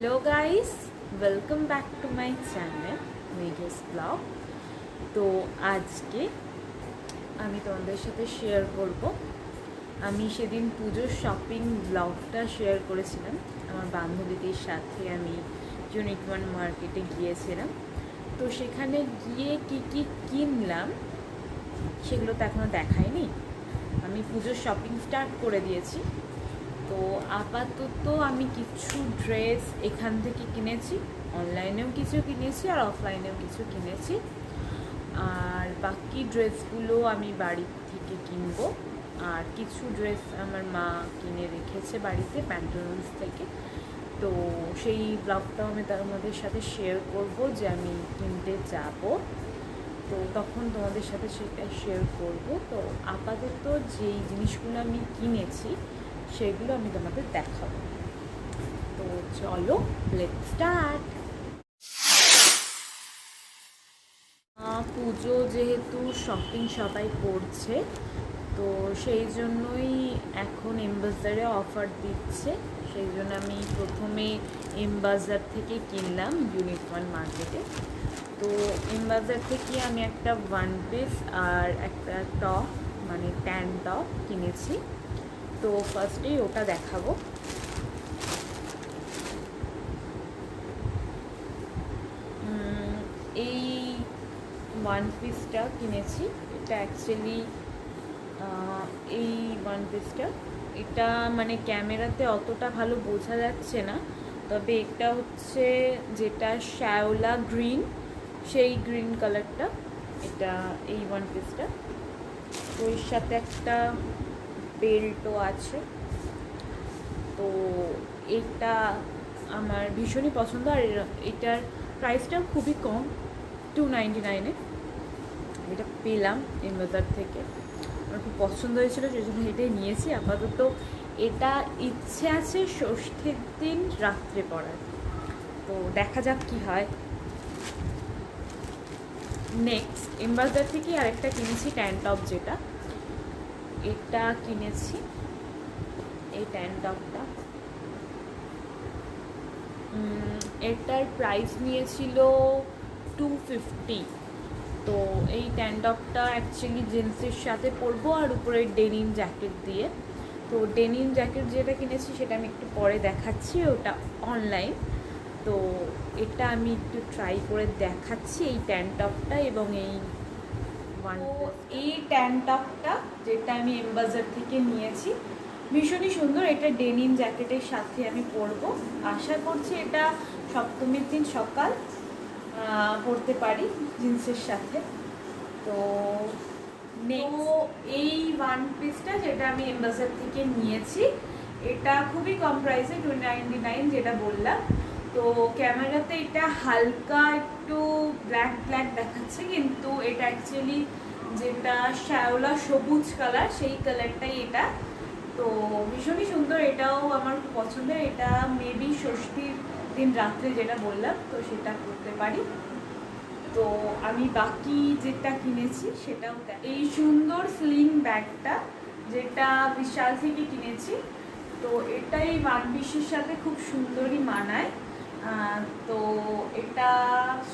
Hello guys, welcome back to my channel Megha's blog. তো আজকে আমি তোমাদের সাথে শেয়ার করব, আমি সেদিন পুজোর শপিং ব্লগটা শেয়ার করেছিলাম। আমার বান্ধবীদের সাথে আমি ইউনিট ওয়ান মার্কেটে গিয়েছিলাম। তো সেখানে গিয়ে কি কি কিনলাম সেগুলো তো এখনও দেখাইনি। আমি পুজোর শপিং স্টার্ট করে দিয়েছি। তো আপাতত আমি কিছু ড্রেস এখান থেকে কিনেছি, অনলাইনেও কিছু কিনেছি আর অফলাইনেও কিছু কিনেছি। আর বাকি ড্রেসগুলো আমি বাড়ি থেকে কিনবো। আর কিছু ড্রেস আমার মা কিনে রেখেছে বাড়িতে প্যান্টালুন্স থেকে। তো সেই ব্লগটাও আমি তোমাদের সাথে শেয়ার করব যে আমি কিনতে যাব। তো তখন তোমাদের সাথে সেটা শেয়ার করব। তো আপাতত যেই জিনিসগুলো আমি কিনেছি সেগুলো আমি তোমাদের দেখাবো। তো চলো, লেটস স্টার্ট। পুজো যেহেতু শপিং সবাই করছে, তো সেই জন্যই এখন এমবাজারে অফার দিচ্ছে। সেই জন্য আমি প্রথমে এমবাজার থেকে কিনলাম ইউনিট ওয়ান মার্কেটে। তো এমবাজার থেকে আমি একটা ওয়ান পিস আর একটা টপ, মানে ট্যান টপ কিনেছি। তো ফার্স্টেই ওটা দেখাবো। এই ওয়ান পিসটা কিনেছি। এটা অ্যাকচুয়ালি এই ওয়ান পিসটা, এটা মানে ক্যামেরাতে অতটা ভালো বোঝা যাচ্ছে না, তবে এটা হচ্ছে যেটা শ্যাওলা গ্রিন, সেই গ্রিন কালারটা। এটা এই ওয়ান পিসটা। তো এর সাথে একটা বেল্টও আছে। তো এটা আমার ভীষণই পছন্দ। আর এটার প্রাইসটাও খুবই কম, 299-এ এটা পেলাম এমবাজার থেকে। আমার খুব পছন্দ হয়েছিল, সেই জন্য এটাই নিয়েছি। আপাতত এটা ইচ্ছে আছে ষষ্ঠীর দিন রাত্রে পরার। তো দেখা যাক কি হয়। নেক্সট এমবাজার থেকে আরেকটা কিনেছি ট্যান টপ, যেটা এটা কিনেছি। এই ট্যান টপটা, এটার প্রাইস নিয়েছিল 250। তো এই ট্যান টপটা অ্যাকচুয়ালি জিন্সের সাথে পরবো আর উপরে ডেনিম জ্যাকেট দিয়ে। তো ডেনিম জ্যাকেট যেটা কিনেছি সেটা আমি একটু পরে দেখাচ্ছি, ওটা অনলাইন। তো এটা আমি একটু ট্রাই করে দেখাচ্ছি, এই ট্যান টপটা এবং এই এই ট্যান টপটা যেটা আমি এমবাজার থেকে নিয়েছি, ভীষণই সুন্দর। এটা ডেনিম জ্যাকেটের সাথে আমি পরবো। আশা করছি এটা সপ্তমীর দিন সকাল পরতে পারি জিন্সের সাথে। তো এই ওয়ান পিসটা যেটা আমি এমবাজার থেকে নিয়েছি, এটা খুবই কম প্রাইসে, 299 যেটা বললাম। তো ক্যামেরাতে এটা হালকা একটু ব্ল্যাক ব্ল্যাক দেখাচ্ছে, কিন্তু এটা অ্যাকচুয়ালি যেটা শ্যাওলা সবুজ কালার, সেই কালারটাই এটা। তো ভীষণই সুন্দর, এটাও আমার খুব পছন্দের। এটা মেবি ষষ্ঠীর দিন রাত্রে যেটা বললাম, তো সেটা করতে পারি। তো আমি বাকি যেটা কিনেছি সেটাও এই সুন্দর স্লিং ব্যাগটা, যেটা বিশাল থেকে কিনেছি। তো এটাই ওয়ান পিসের সাথে খুব সুন্দরই মানায়। তো এটা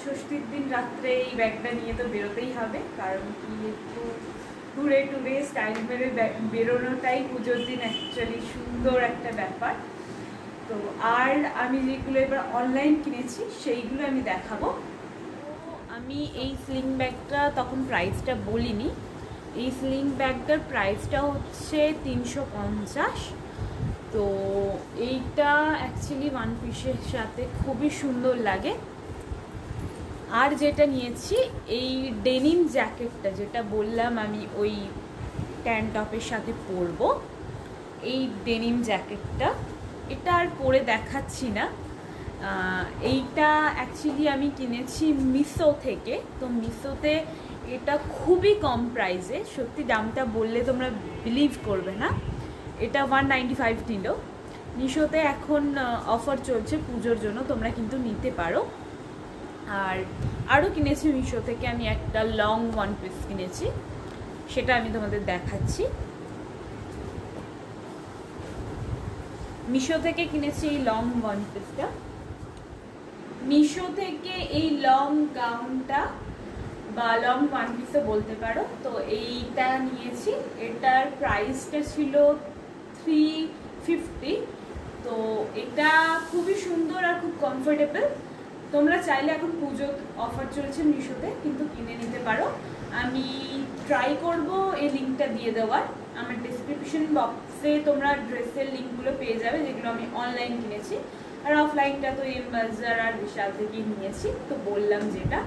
ষষ্ঠীর দিন রাত্রে এই ব্যাগটা নিয়ে তো বেরোতেই হবে, কারণ কি একটু ঘুরে টুরে স্টাইল মেরে বেরোনোটাই পুজোর দিন অ্যাকচুয়ালি সুন্দর একটা ব্যাপার। তো আর আমি যেগুলো এবার অনলাইন কিনেছি সেইগুলো আমি দেখাবো। আমি এই স্লিং ব্যাগটা তখন প্রাইসটা বলিনি। এই স্লিং ব্যাগটার প্রাইসটা হচ্ছে 350। তো এইটা অ্যাকচুয়ালি ওয়ান পিসের সাথে খুবই সুন্দর লাগে। আর যেটা নিয়েছি এই ডেনিম জ্যাকেটটা, যেটা বললাম আমি ওই ট্যান টপের সাথে পরবো, এই ডেনিম জ্যাকেটটা, এটা আর পরে দেখাচ্ছি না। এইটা অ্যাকচুয়ালি আমি কিনেছি মিশো থেকে। তো মিশোতে এটা খুবই কম প্রাইসে, সত্যি দামটা বললে তোমরা বিলিভ করবে না। এটা 195 নিল। মিশোতে এখন অফার চলছে পুজোর জন্য, তোমরা কিন্তু নিতে পারো। আর আরও কিনেছি মিশো থেকে, আমি একটা লং ওয়ান পিস কিনেছি, সেটা আমি তোমাদের দেখাচ্ছি। মিশো থেকে কিনেছি এই লং ওয়ান পিসটা। মিশো থেকে এই লং গাউনটা বা লং ওয়ান পিসও বলতে পারো, তো এইটা নিয়েছি। এটার প্রাইসটা ছিল 350। তো এটা খুবই সুন্দর আর খুব কমফোর্টেবল। তোমরা চাইলে এখন পুজো অফার চলছে মিশোতে, কিন্তু কিনে নিতে পারো। আমি ট্রাই করব এই লিঙ্কটা দিয়ে দেওয়ার। আমার ডেসক্রিপশন বক্সে তোমরা ড্রেসের লিঙ্কগুলো পেয়ে যাবে, যেগুলো আমি অনলাইন কিনেছি। আর অফলাইনটা তো এম বাজার আর বিশাল থেকেই নিয়েছি, তো বললাম যেটা।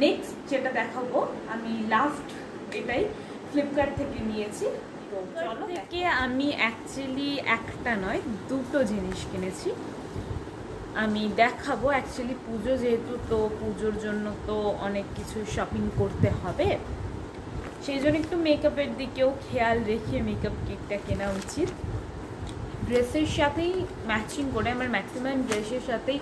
নেক্সট যেটা দেখাবো, আমি লাস্ট এটাই ফ্লিপকার্ট থেকে নিয়েছি। তো চলো থেকে আমি অ্যাকচুয়ালি একটা নয় দুটো জিনিস কিনেছি, আমি দেখাবো। অ্যাকচুয়ালি পুজো যেহেতু, তো পুজোর জন্য তো অনেক কিছু শপিং করতে হবে, সেই জন্য একটু মেকআপের দিকেও খেয়াল রেখে মেকআপ কিটটা কেনা উচিত। ড্রেসের সাথেই ম্যাচিং করে, আমার ম্যাক্সিমাম ড্রেসের সাথেই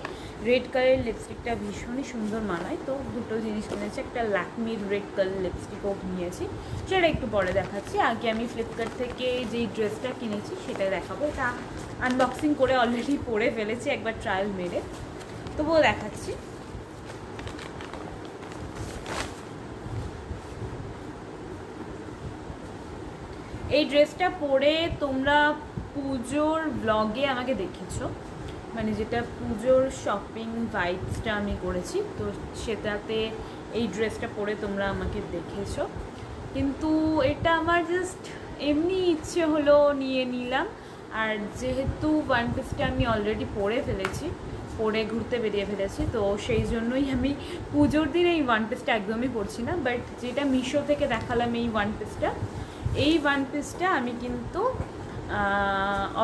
রেড কালারের লিপস্টিকটা ভীষণই সুন্দর মানায়। তো দুটো জিনিস কিনেছি, একটা ল্যাকমির রেড কালার লিপস্টিকও নিয়েছি, সেটা একটু পরে দেখাচ্ছি। আগে আমি ফ্লিপকার্ট থেকে যেই ড্রেসটা কিনেছি সেটাই দেখাবো। এটা আনবক্সিং করে অলরেডি পরে ফেলেছি একবার ট্রায়াল মেরে, তবুও দেখাচ্ছি। এই ড্রেসটা পরে তোমরা পুজোর ব্লগে আমাকে দেখেছো, মানে যেটা পুজোর শপিং ভাইবসটা আমি করেছি, তো সেটাতে এই ড্রেসটা পরে তোমরা আমাকে দেখেছো। কিন্তু এটা আমার জাস্ট এমনি ইচ্ছে হলো নিয়ে নিলাম। আর যেহেতু ওয়ান পিসটা আমি অলরেডি পরে ফেলেছি, পরে ঘুরতে বেরিয়ে ফেলেছি, তো সেই জন্যই আমি পুজোর দিন এই ওয়ান পিসটা একদমই পরছি না। বাট যেটা মিশো থেকে দেখালাম এই ওয়ান পিসটা আমি কিন্তু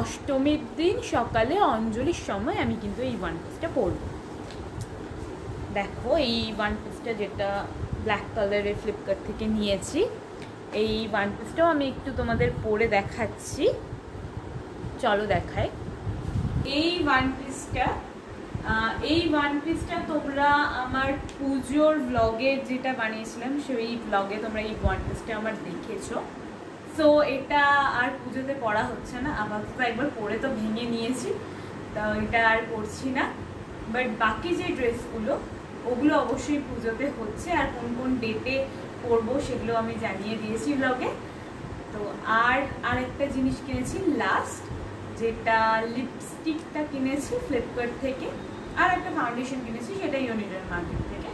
অষ্টমীর দিন সকালে অঞ্জলির সময় আমি কিন্তু এই ওয়ান পিসটা পরব। দেখো এই ওয়ান পিসটা যেটা ব্ল্যাক কালারের ফ্লিপকার্ট থেকে নিয়েছি, এই ওয়ান পিসটাও আমি একটু তোমাদের পরে দেখাচ্ছি, চলো দেখাই। এই ওয়ান পিসটা তোমরা আমার পুজোর ব্লগে যেটা বানিয়েছিলাম সেই ব্লগে তোমরা এই ওয়ান পিসটা আমার দেখেছো। সো এটা আর পুজোতে পরা হচ্ছে না, আপাতত একবার পরে তো ভেঙে নিয়েছি, তো এটা আর পরছি না। বাট বাকি যে ড্রেসগুলো ওগুলো অবশ্যই পুজোতে হচ্ছে, আর কোন কোন ডেটে পরবো সেগুলো আমি জানিয়ে দিয়েছি ব্লগে। তো আর একটা জিনিস কিনেছি লাস্ট, যেটা লিপস্টিকটা কিনেছি ফ্লিপকার্ট থেকে, আর একটা ফাউন্ডেশন কিনেছি সেটা ইউনিডেন মার্কেট থেকে।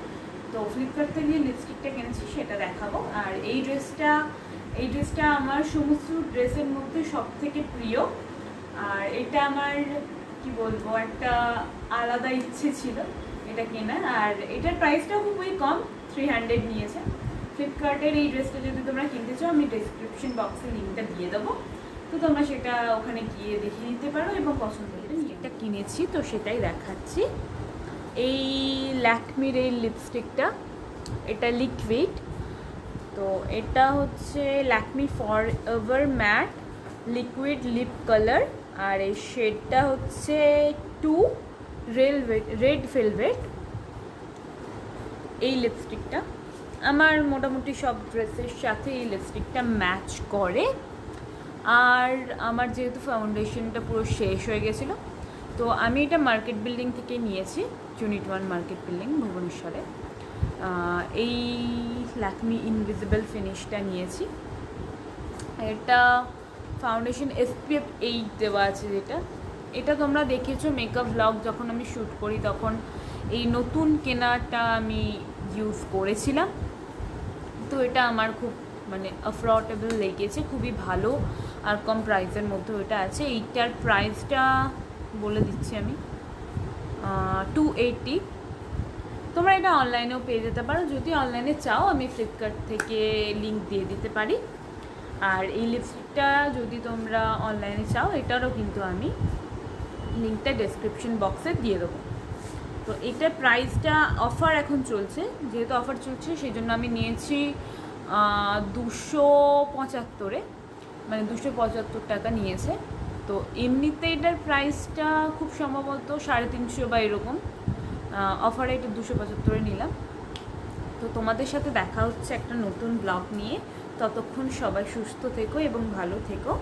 তো ফ্লিপকার্ট থেকে যে লিপস্টিকটা কিনেছি সেটা দেখাবো। আর এই ড্রেসটা আমার সমস্ত ড্রেসের মধ্যে সব থেকে প্রিয়। আর এটা আমার কি বলবো, একটা আলাদা ইচ্ছে ছিল এটা কেনার। আর এটার প্রাইসটাও খুবই কম, 300 নিয়েছে। ফ্লিপকার্টের এই ড্রেসটা যদি তোমরা কিনতে চাও, আমি ডেসক্রিপশন বক্সে লিঙ্কটা দিয়ে দেবো, তো তোমরা সেটা ওখানে গিয়ে দেখে নিতে পারো এবং পছন্দ হলে এটা কিনেছি, তো সেটাই দেখাচ্ছি। এই ল্যাকমির এই লিপস্টিকটা, এটা লিকুইড, তো এটা হচ্ছে Lakme forever matte liquid lip colour. আর এই শেডটা হচ্ছে 2 রেড ভেলভেট। এই লিপস্টিকটা আমার মোটামুটি সব ড্রেসের সাথে এই লিপস্টিকটা ম্যাচ করে। আর আমার যেহেতু ফাউন্ডেশনটা পুরো শেষ হয়ে গেছিলো, তো আমি এটা মার্কেট বিল্ডিং থেকে নিয়েছি, ইউনিট 1 মার্কেট বিল্ডিং ভুবনেশ্বরে। এই ল্যাকমি ইনভিজিবল ফিনিশটা নিয়েছি। এটা ফাউন্ডেশন SPF 8 দেওয়া আছে, এটা তোমরা দেখেছো মেকআপ ব্লগ যখন আমি শ্যুট করি, তখন এই নতুন কেনাটা আমি ইউজ করেছিলাম। তো এটা আমার খুব মানে অ্যাফোর্ডেবল লেগেছে, খুবই ভালো আর কম প্রাইসের মধ্যে এটা আছে। এইটার প্রাইসটা বলে দিচ্ছি আমি, 280। তোমরা এটা অনলাইনেও পেয়ে যেতে পারো, যদি অনলাইনে চাও আমি ফ্লিপকার্ট থেকে লিঙ্ক দিয়ে দিতে পারি। আর এই লিপস্টিকটা যদি তোমরা অনলাইনে চাও, এটারও কিন্তু আমি লিঙ্কটা ডেসক্রিপশন বক্সে দিয়ে দেবো। তো এটার প্রাইসটা অফার এখন চলছে, যেহেতু অফার চলছে সেই জন্য আমি নিয়েছি 275-এ, মানে 275 টাকা নিয়েছে। তো এমনিতে এটার প্রাইসটা খুব সম্ভবত 350 বা এরকম, অফারে এটা 275-এ নিলাম। তো তোমাদের সাথে দেখা হচ্ছে একটা নতুন ব্লগ নিয়ে, ততক্ষণ সবাই সুস্থ থেকো এবং ভালো থেকো।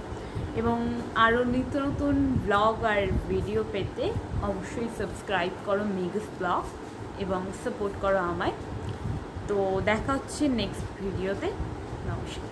এবং আরও নিত্য নতুন ব্লগ আর ভিডিও পেতে অবশ্যই সাবস্ক্রাইব করো মেঘস ব্লগ এবং সাপোর্ট করো আমায়। তো দেখা হচ্ছে নেক্সট ভিডিওতে। নমস্কার।